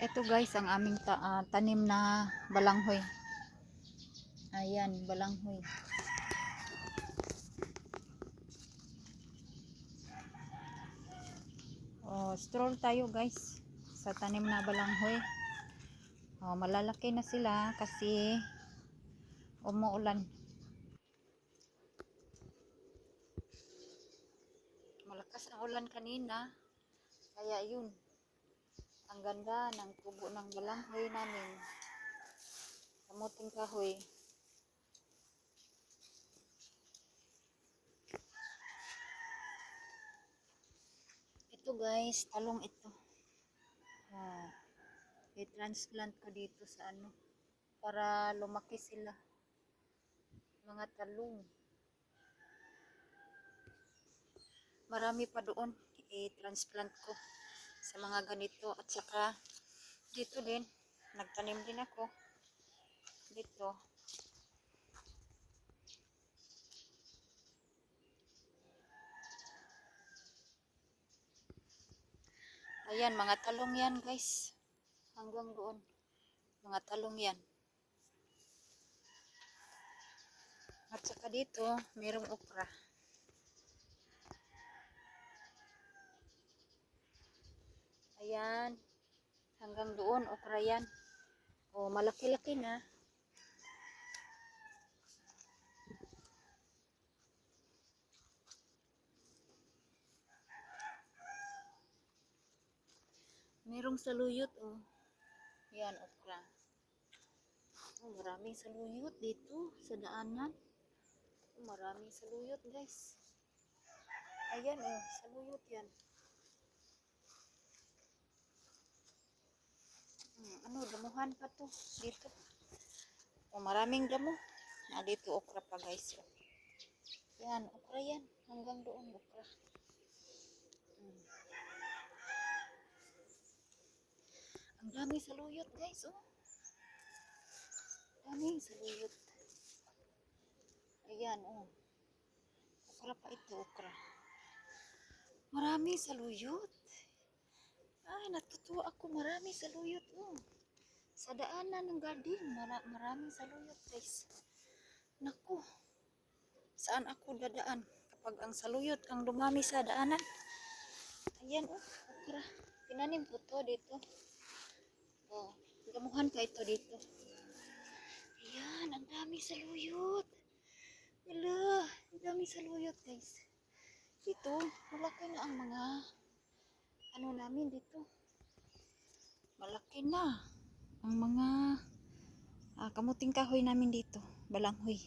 Ito guys, ang aming tanim na balanghoy. Ayan, balanghoy. Oh, stroll tayo guys sa tanim na balanghoy. Oh, malalaki na sila kasi umuulan. Malakas ang ulan kanina. Kaya yun. Ang ganda ng tubo ng balanghoy namin. Kamuting kahoy. Ito guys, talong ito. Oh, i-transplant ko dito sa para lumaki sila. Mga talong. Marami pa doon. I-transplant ko sa mga ganito. At saka dito din. Nagtanim din ako. Dito. Ayan, mga talong yan guys. Hanggang doon. Mga talong yan. At saka dito, mayroong okra. Ayan. Hanggang doon, okra yan. O, malaki-laki na. Mayroong saluyot, oh. Yan, okra. Oh, maraming saluyot dito sa daanan. Oh, maraming saluyot, guys. Ayan, oh, saluyot yan. Damuhan pa to dito. Oh, maraming damo. Dito okra pa, guys. Oh. Yan, okra yan. Hanggang doon, okra. Ang dami saluyot, guys, oh. Daming saluyot. Ayan, oh. Okra pa ito, okra. Marami saluyot. Ay, natutuwa ako. Marami saluyot, oh. Sa daanan ng garden, maraming saluyot, guys. Naku, saan ako dadaan kapag ang saluyot ang dumami sa daanan? Ayan, oh, okra. Tinanim ko to dito. Oh, damuhan pa ito dito. Ayan, ang dami saluyot. Wala, ang dami saluyot, guys. Dito, malaki na ang mga namin dito. Malaki na ang mga kamuting kahoy namin dito, balanghoy.